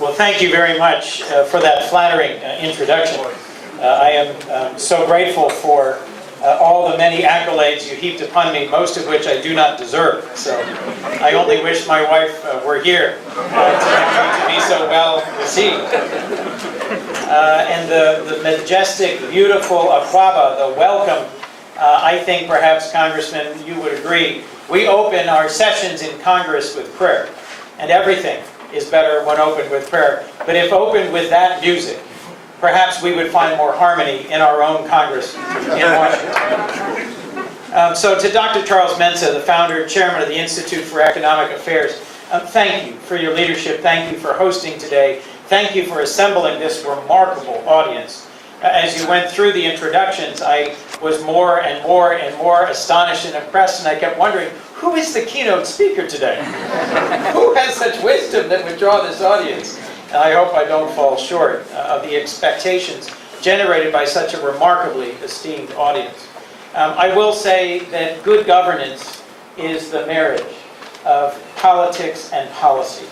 Well, thank you very much for that flattering introduction. I am so grateful for all the many accolades you heaped upon me, most of which I do not deserve. So I only wish my wife were here to be so well received. And the majestic, beautiful Akwaba, the welcome, I think perhaps, Congressman, you would agree, we open our sessions in Congress with prayer, and everything is better when opened with prayer. But if opened with that music, perhaps we would find more harmony in our own Congress in Washington. So to Dr. Charles Mensah, the founder, chairman of the Institute for Economic Affairs, thank you for your leadership. Thank you for hosting today. Thank you for assembling this remarkable audience. As you went through the introductions, I was more and more and more astonished and impressed, and I kept wondering, who is the keynote speaker today? Who has such wisdom that would draw this audience? And I hope I don't fall short of the expectations generated by such a remarkably esteemed audience. I will say that good governance is the marriage of politics and policy.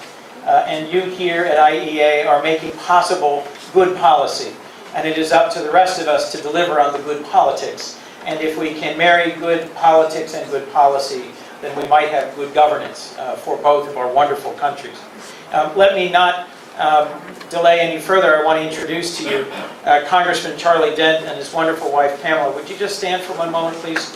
And you here at IEA are making possible good policy. And it is up to the rest of us to deliver on the good politics. And if we can marry good politics and good policy, then we might have good governance for both of our wonderful countries. Let me not delay any further. I want to introduce to you Congressman Charlie Dent and his wonderful wife Pamela. Would you just stand for one moment, please?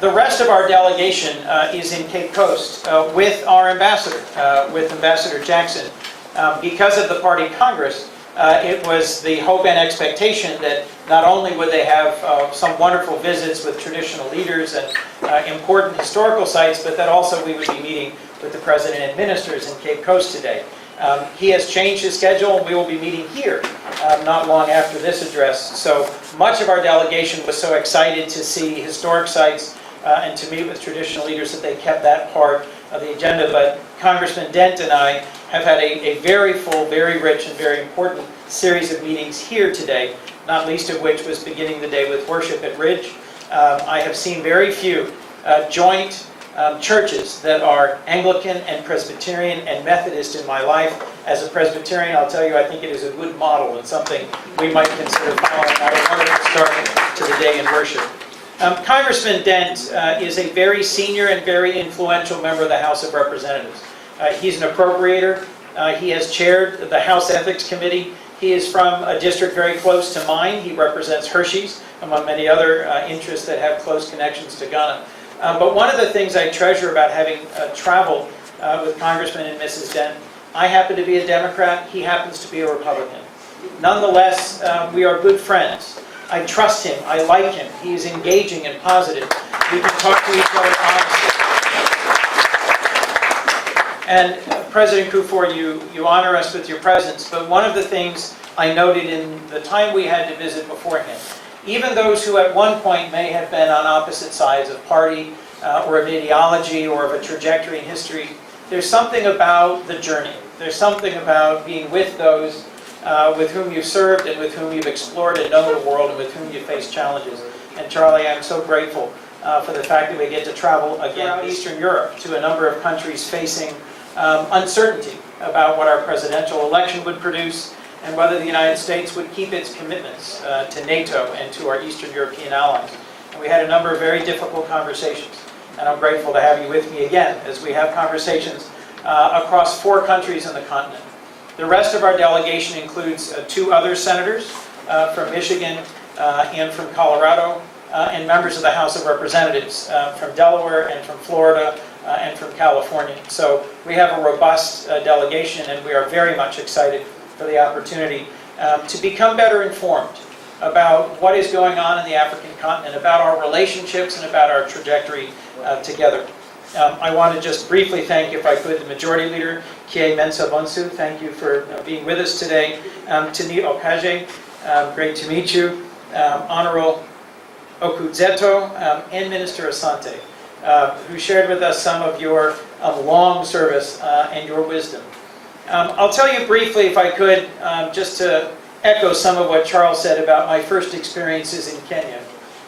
The rest of our delegation is in Cape Coast with our ambassador, with Ambassador Jackson. Because of the party Congress, it was the hope and expectation that not only would they have some wonderful visits with traditional leaders and important historical sites, but that also we would be meeting with the President and ministers in Cape Coast today. He has changed his schedule, and we will be meeting here not long after this address. So much of our delegation was so excited to see historic sites and to meet with traditional leaders that they kept that part of the agenda. But Congressman Dent and I have had a very full, very rich, and very important series of meetings here today, not least of which was beginning the day with worship at Ridge. I have seen very few joint churches that are Anglican and Presbyterian and Methodist in my life. As a Presbyterian, I'll tell you, I think it is a good model and something we might consider following. I wanted to start to the day in worship. Congressman Dent is a very senior and very influential member of the House of Representatives. He's an appropriator. He has chaired the House Ethics Committee. He is from a district very close to mine. He represents Hershey's, among many other interests that have close connections to Ghana. But one of the things I treasure about having traveled with Congressman and Mrs. Dent, I happen to be a Democrat. He happens to be a Republican. Nonetheless, we are good friends. I trust him. I like him. He is engaging and positive. We can talk to each other honestly. And President Kufuor, you honor us with your presence, but one of the things I noted in the time we had to visit beforehand, even those who at one point may have been on opposite sides of party or of ideology or of a trajectory in history, there's something about the journey. There's something about being with those with whom you've served and with whom you've explored and known the world and with whom you face challenges. And Charlie, I'm so grateful for the fact that we get to travel again Eastern Europe to a number of countries facing uncertainty about what our presidential election would produce and whether the United States would keep its commitments to NATO and to our Eastern European allies. And we had a number of very difficult conversations. And I'm grateful to have you with me again as we have conversations across 4 countries on the continent. The rest of our delegation includes 2 other senators from Michigan and from Colorado, and members of the House of Representatives from Delaware and from Florida and from California. So we have a robust delegation, and we are very much excited for the opportunity to become better informed about what is going on in the African continent, about our relationships and about our trajectory together. I want to just briefly thank, if I could, the Majority Leader, Kie Mensah Bonsu. Thank you for being with us today. Tini Okaje, great to meet you. Honorable Okudzeto, and Minister Asante, who shared with us some of your long service and your wisdom. I'll tell you briefly, if I could, just to echo some of what Charles said about my first experiences in Kenya.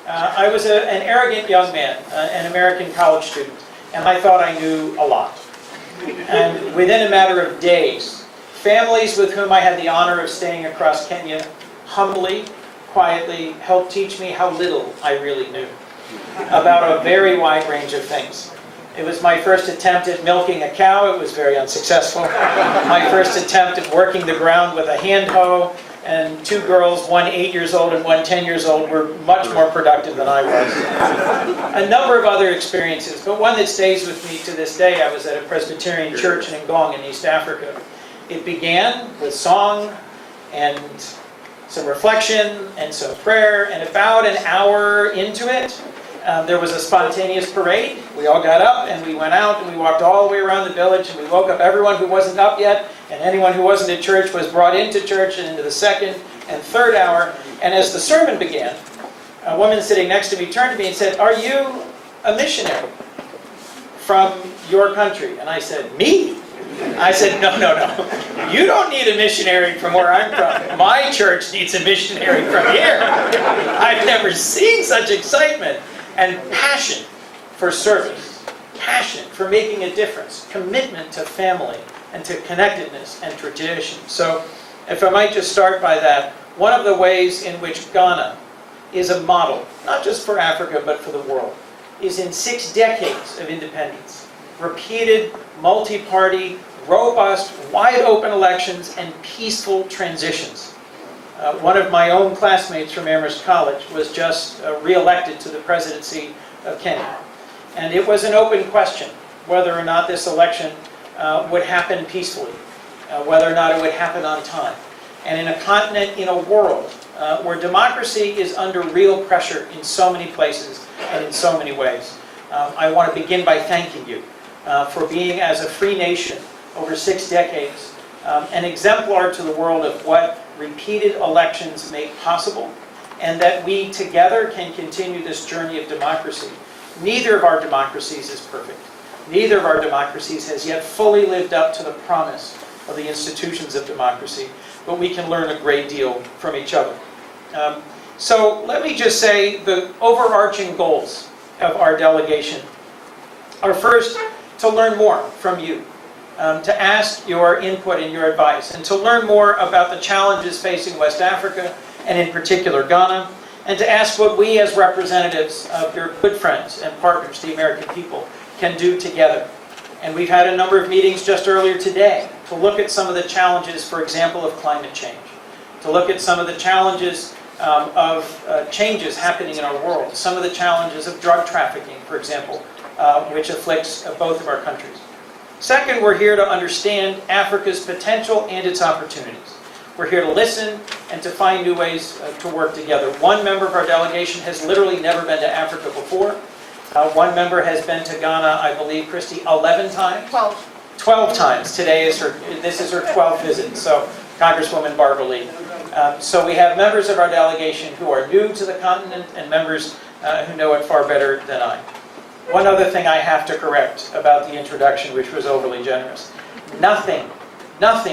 I was an arrogant young man, an American college student, and I thought I knew a lot. And within a matter of days, families with whom I had the honor of staying across Kenya humbly, quietly helped teach me how little I really knew about a very wide range of things. It was my first attempt at milking a cow. It was very unsuccessful. My first attempt at working the ground with a hand hoe, and two girls, one 8 years old and one 10 years old, were much more productive than I was. A number of other experiences, but one that stays with me to this day. I was at a Presbyterian church in Ngong in East Africa. It began with song and some reflection and some prayer, and about an hour into it, there was a spontaneous parade. We all got up and we went out and we walked all the way around the village, and we woke up everyone who wasn't up yet, and anyone who wasn't at church was brought into church and into the second and third hour. And as the sermon began, a woman sitting next to me turned to me and said, "Are you a missionary from your country?" And I said, "Me?" I said, no. You don't need a missionary from where I'm from. My church needs a missionary from here. I've never seen such excitement and passion for service, passion for making a difference, commitment to family and to connectedness and tradition. So if I might just start by that, one of the ways in which Ghana is a model, not just for Africa but for the world, is in 6 decades of independence. Repeated, multi-party, robust, wide-open elections and peaceful transitions. One of my own classmates from Amherst College was just re-elected to the presidency of Kenya. And it was an open question whether or not this election would happen peacefully, whether or not it would happen on time. And in a continent, in a world, where democracy is under real pressure in so many places and in so many ways. I want to begin by thanking you for being, as a free nation over 6 decades, an exemplar to the world of what repeated elections make possible, and that we together can continue this journey of democracy. Neither of our democracies is perfect. Neither of our democracies has yet fully lived up to the promise of the institutions of democracy, but we can learn a great deal from each other. So let me just say the overarching goals of our delegation are, first, to learn more from you, to ask your input and your advice, and to learn more about the challenges facing West Africa, and in particular Ghana, and to ask what we as representatives of your good friends and partners, the American people, can do together. And we've had a number of meetings just earlier today to look at some of the challenges, for example, of climate change, to look at some of the challenges of changes happening in our world, some of the challenges of drug trafficking, for example, which afflicts both of our countries. Second, we're here to understand Africa's potential and its opportunities. We're here to listen and to find new ways to work together. One member of our delegation has literally never been to Africa before. One member has been to Ghana, I believe, Christy, 11 times? 12 times. This is her 12th visit, so Congresswoman Barbara Lee. So we have members of our delegation who are new to the continent and members who know it far better than I. One other thing I have to correct about the introduction, which was overly generous. Nothing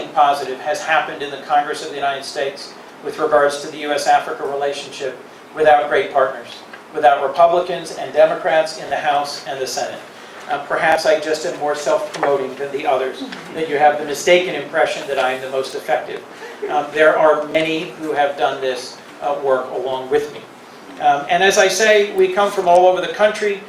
positive has happened in the Congress of the United States with regards to the U.S.-Africa relationship without great partners, without Republicans and Democrats in the House and the Senate. Perhaps I just am more self-promoting than the others, that you have the mistaken impression that I am the most effective. There are many who have done this work along with me. And as I say, we come from all over the country.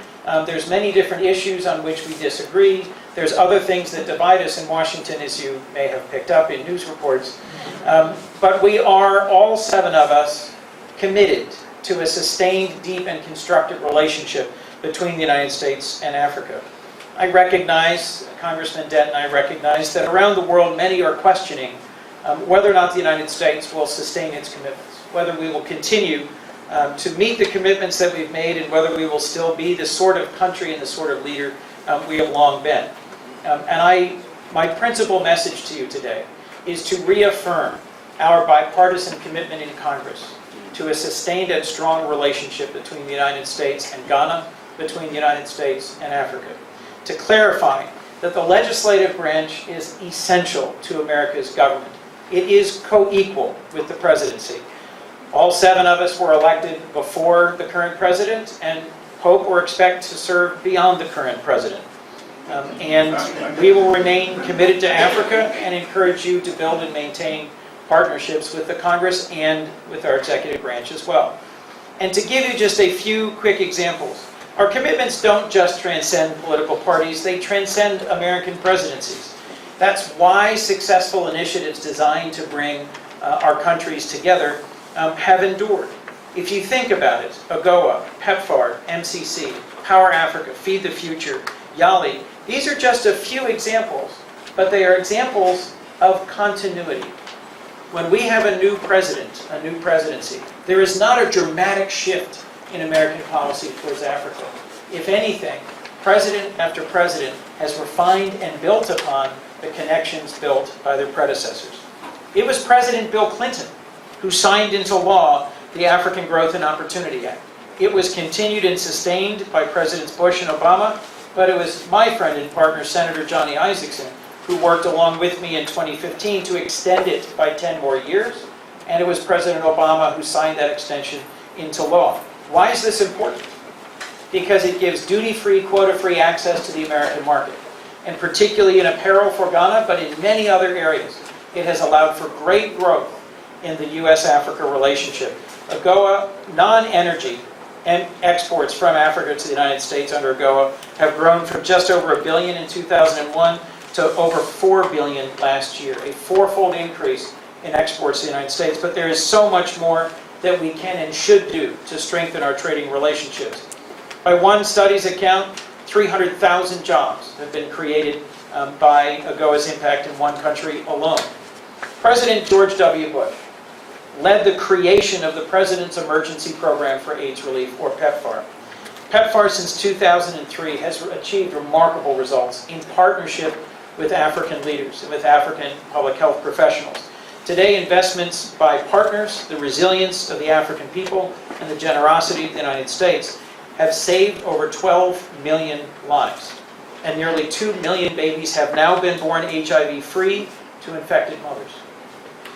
There's many different issues on which we disagree. There's other things that divide us in Washington, as you may have picked up in news reports. But we are, all 7 of us, committed to a sustained, deep, and constructive relationship between the United States and Africa. I recognize, Congressman Denton, I recognize that around the world many are questioning whether or not the United States will sustain its commitments, whether we will continue to meet the commitments that we've made, and whether we will still be the sort of country and the sort of leader we have long been. My principal message to you today is to reaffirm our bipartisan commitment in Congress to a sustained and strong relationship between the United States and Ghana, between the United States and Africa. To clarify that the legislative branch is essential to America's government. It is co-equal with the presidency. All 7 of us were elected before the current president and hope or expect to serve beyond the current president. And we will remain committed to Africa and encourage you to build and maintain partnerships with the Congress and with our executive branch as well. And to give you just a few quick examples, our commitments don't just transcend political parties, they transcend American presidencies. That's why successful initiatives designed to bring our countries together have endured. If you think about it, AGOA, PEPFAR, MCC, Power Africa, Feed the Future, YALI, these are just a few examples, but they are examples of continuity. When we have a new president, a new presidency, there is not a dramatic shift in American policy towards Africa. If anything, president after president has refined and built upon the connections built by their predecessors. It was President Bill Clinton who signed into law the African Growth and Opportunity Act. It was continued and sustained by Presidents Bush and Obama, but it was my friend and partner, Senator Johnny Isakson, who worked along with me in 2015 to extend it by 10 more years, and it was President Obama who signed that extension into law. Why is this important? Because it gives duty-free, quota-free access to the American market, and particularly in apparel for Ghana, but in many other areas. It has allowed for great growth in the U.S.-Africa relationship. AGOA, non-energy and exports from Africa to the United States under AGOA have grown from just over $1 billion in 2001 to over $4 billion last year, a fourfold increase in exports to the United States. But there is so much more that we can and should do to strengthen our trading relationships. By one study's account, 300,000 jobs have been created by AGOA's impact in one country alone. President George W. Bush led the creation of the President's Emergency Program for AIDS Relief, or PEPFAR. PEPFAR, since 2003, has achieved remarkable results in partnership with African leaders and with African public health professionals. Today, investments by partners, the resilience of the African people, and the generosity of the United States have saved over 12 million lives. And nearly 2 million babies have now been born HIV-free to infected mothers.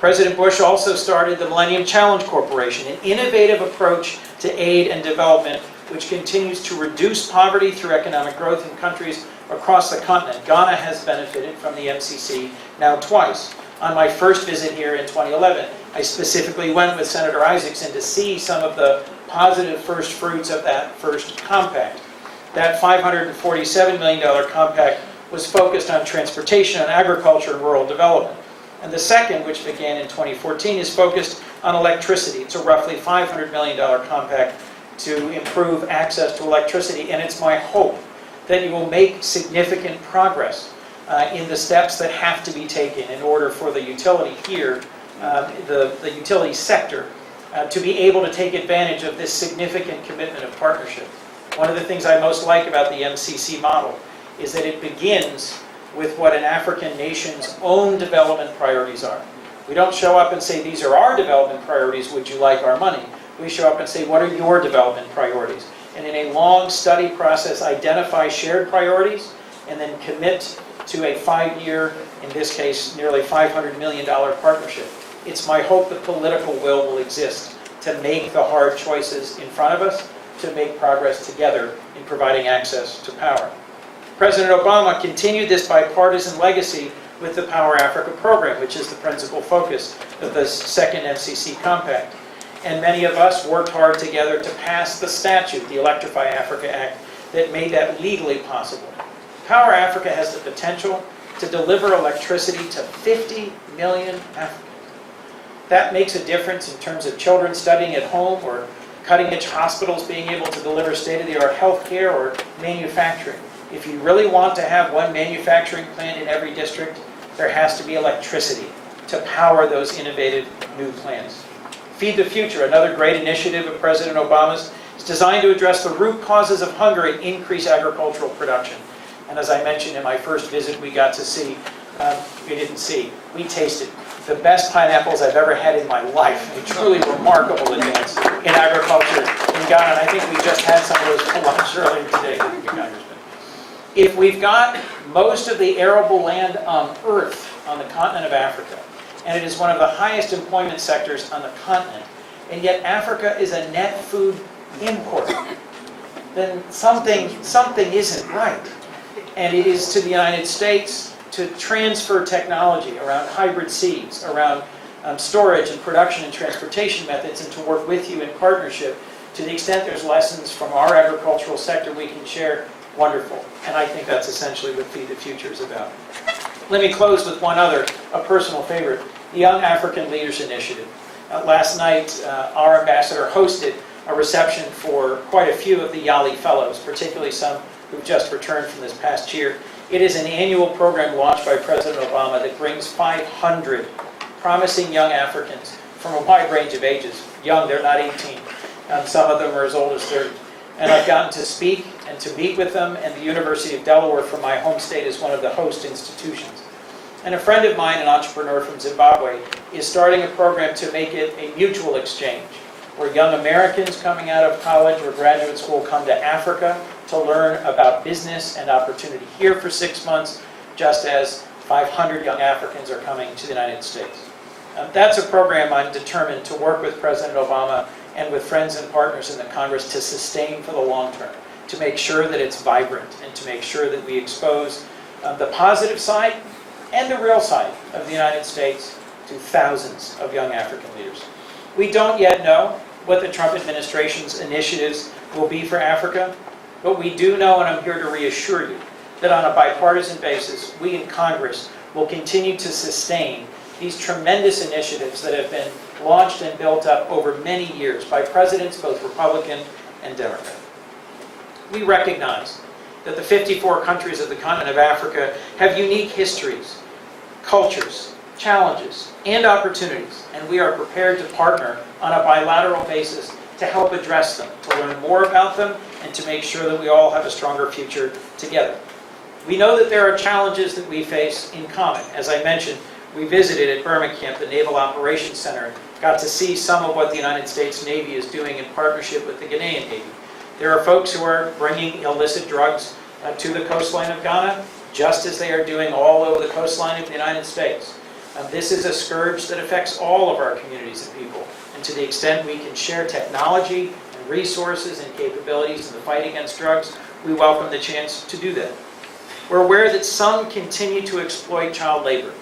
President Bush also started the Millennium Challenge Corporation, an innovative approach to aid and development which continues to reduce poverty through economic growth in countries across the continent. Ghana has benefited from the MCC now twice. On my first visit here in 2011, I specifically went with Senator Isakson to see some of the positive first fruits of that first compact. That $547 million compact was focused on transportation, on agriculture, and rural development. And the second, which began in 2014, is focused on electricity. It's a roughly $500 million compact to improve access to electricity. And it's my hope that you will make significant progress in the steps that have to be taken in order for the utility here, the utility sector, to be able to take advantage of this significant commitment of partnership. One of the things I most like about the MCC model is that it begins with what an African nation's own development priorities are. We don't show up and say, these are our development priorities, would you like our money? We show up and say, what are your development priorities? And in a long study process, identify shared priorities and then commit to a 5-year, in this case, nearly $500 million partnership. It's my hope the political will exist to make the hard choices in front of us, to make progress together in providing access to power. President Obama continued this bipartisan legacy with the Power Africa program, which is the principal focus of the second MCC compact. And many of us worked hard together to pass the statute, the Electrify Africa Act, that made that legally possible. Power Africa has the potential to deliver electricity to 50 million Africans. That makes a difference in terms of children studying at home, or cutting-edge hospitals being able to deliver state-of-the-art health care, or manufacturing. If you really want to have one manufacturing plant in every district, there has to be electricity to power those innovative new plants. Feed the Future, another great initiative of President Obama's, is designed to address the root causes of hunger and increase agricultural production. And as I mentioned in my first visit, we got to see, we tasted the best pineapples I've ever had in my life. A truly remarkable advance in agriculture in Ghana. And I think we just had some of those for lunch earlier today, Congressman. If we've got most of the arable land on Earth, on the continent of Africa, and it is one of the highest employment sectors on the continent, and yet Africa is a net food importer, then something isn't right. And it is to the United States to transfer technology around hybrid seeds, around storage and production and transportation methods, and to work with you in partnership. To the extent there's lessons from our agricultural sector we can share, wonderful. And I think that's essentially what Feed the Future is about. Let me close with one other, a personal favorite, the Young African Leaders Initiative. Last night, our ambassador hosted a reception for quite a few of the Yali Fellows, particularly some who've just returned from this past year. It is an annual program launched by President Obama that brings 500 promising young Africans from a wide range of ages. Young, they're not 18. Some of them are as old as 30. And I've gotten to speak and to meet with them, and the University of Delaware from my home state is one of the host institutions. And a friend of mine, an entrepreneur from Zimbabwe, is starting a program to make it a mutual exchange, where young Americans coming out of college or graduate school come to Africa to learn about business and opportunity here for 6 months, just as 500 young Africans are coming to the United States. That's a program I'm determined to work with President Obama and with friends and partners in the Congress to sustain for the long term, to make sure that it's vibrant and to make sure that we expose the positive side and the real side of the United States to thousands of young African leaders. We don't yet know what the Trump administration's initiatives will be for Africa, but we do know, and I'm here to reassure you, that on a bipartisan basis, we in Congress will continue to sustain these tremendous initiatives that have been launched and built up over many years by presidents, both Republican and Democrat. We recognize that the 54 countries of the continent of Africa have unique histories, cultures, challenges, and opportunities, and we are prepared to partner on a bilateral basis to help address them, to learn more about them, and to make sure that we all have a stronger future together. We know that there are challenges that we face in common. As I mentioned, we visited at Birmingham the Naval Operations Center and got to see some of what the United States Navy is doing in partnership with the Ghanaian Navy. There are folks who are bringing illicit drugs to the coastline of Ghana, just as they are doing all over the coastline of the United States. This is a scourge that affects all of our communities and people. And to the extent we can share technology and resources and capabilities in the fight against drugs, we welcome the chance to do that. We're aware that some continue to exploit child labor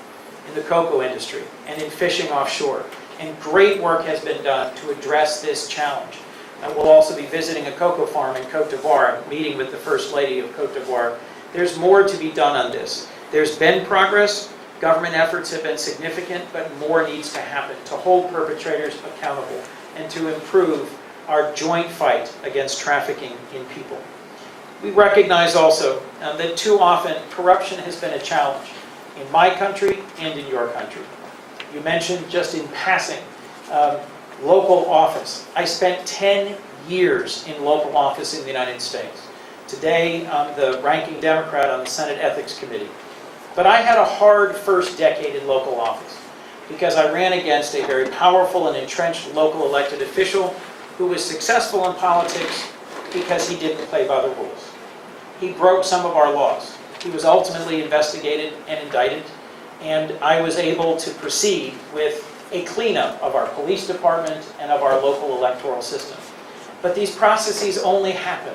in the cocoa industry and in fishing offshore. And great work has been done to address this challenge. And we'll also be visiting a cocoa farm in Côte d'Ivoire, meeting with the First Lady of Côte d'Ivoire. There's more to be done on this. There's been progress. Government efforts have been significant, but more needs to happen to hold perpetrators accountable and to improve our joint fight against trafficking in people. We recognize also that too often corruption has been a challenge in my country and in your country. You mentioned just in passing local office. I spent 10 years in local office in the United States. Today, I'm the ranking Democrat on the Senate Ethics Committee. But I had a hard first decade in local office because I ran against a very powerful and entrenched local elected official who was successful in politics because he didn't play by the rules. He broke some of our laws. He was ultimately investigated and indicted, and I was able to proceed with a cleanup of our police department and of our local electoral system. But these processes only happen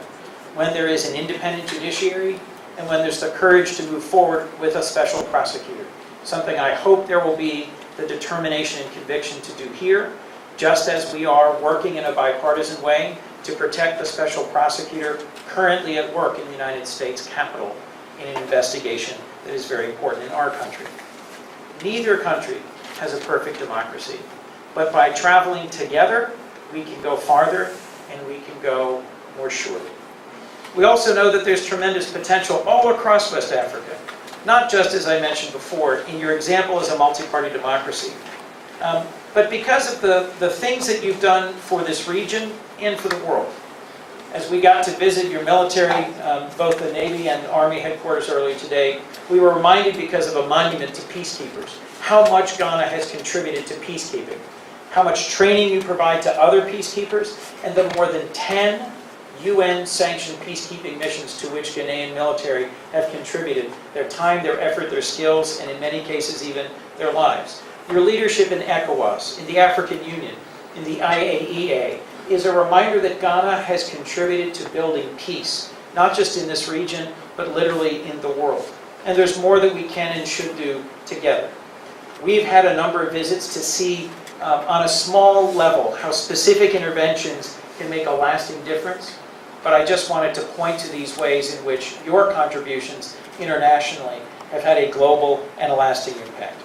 when there is an independent judiciary and when there's the courage to move forward with a special prosecutor. Something I hope there will be the determination and conviction to do here, just as we are working in a bipartisan way to protect the special prosecutor currently at work in the United States Capitol in an investigation that is very important in our country. Neither country has a perfect democracy, but by traveling together, we can go farther and we can go more surely. We also know that there's tremendous potential all across West Africa, not just, as I mentioned before, in your example as a multi-party democracy, but because of the things that you've done for this region and for the world. As we got to visit your military, both the Navy and Army headquarters earlier today, we were reminded because of a monument to peacekeepers, how much Ghana has contributed to peacekeeping, how much training you provide to other peacekeepers, and the more than 10 UN-sanctioned peacekeeping missions to which Ghanaian military have contributed their time, their effort, their skills, and in many cases even their lives. Your leadership in ECOWAS, in the African Union, in the IAEA, is a reminder that Ghana has contributed to building peace not just in this region, but literally in the world. And there's more that we can and should do together. We've had a number of visits to see on a small level how specific interventions can make a lasting difference. But I just wanted to point to these ways in which your contributions internationally have had a global and a lasting impact.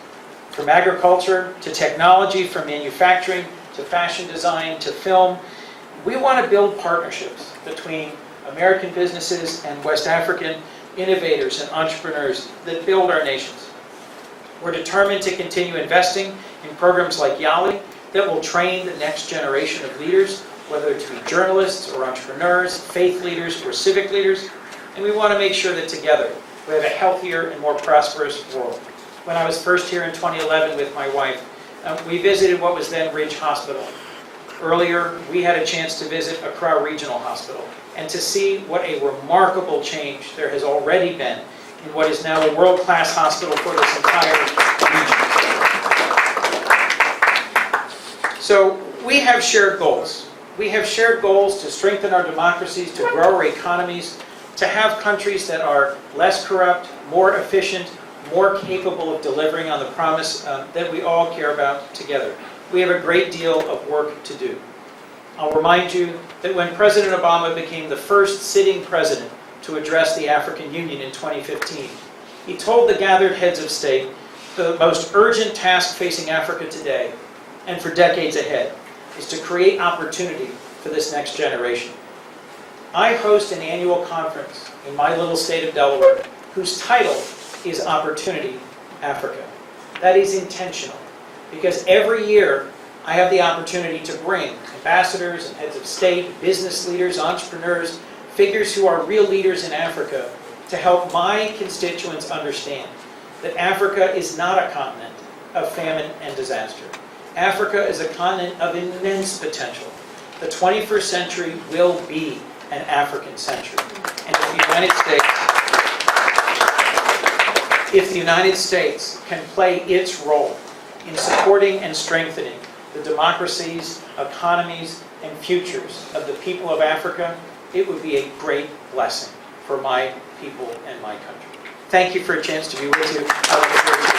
From agriculture to technology, from manufacturing to fashion design to film, we want to build partnerships between American businesses and West African innovators and entrepreneurs that build our nations. We're determined to continue investing in programs like YALI that will train the next generation of leaders, whether it be journalists or entrepreneurs, faith leaders or civic leaders, and we want to make sure that together we have a healthier and more prosperous world. When I was first here in 2011 with my wife, we visited what was then Ridge Hospital. Earlier, we had a chance to visit Accra Regional Hospital and to see what a remarkable change there has already been in what is now a world-class hospital for this entire region. So we have shared goals. We have shared goals to strengthen our democracies, to grow our economies, to have countries that are less corrupt, more efficient, more capable of delivering on the promise that we all care about together. We have a great deal of work to do. I'll remind you that when President Obama became the first sitting president to address the African Union in 2015, he told the gathered heads of state the most urgent task facing Africa today and for decades ahead is to create opportunity for this next generation. I host an annual conference in my little state of Delaware whose title is Opportunity Africa. That is intentional because every year I have the opportunity to bring ambassadors and heads of state, business leaders, entrepreneurs, figures who are real leaders in Africa to help my constituents understand that Africa is not a continent of famine and disaster. Africa is a continent of immense potential. The 21st century will be an African century. And if the United States can play its role in supporting and strengthening the democracies, economies, and futures of the people of Africa, it would be a great blessing for my people and my country. Thank you for a chance to be with you.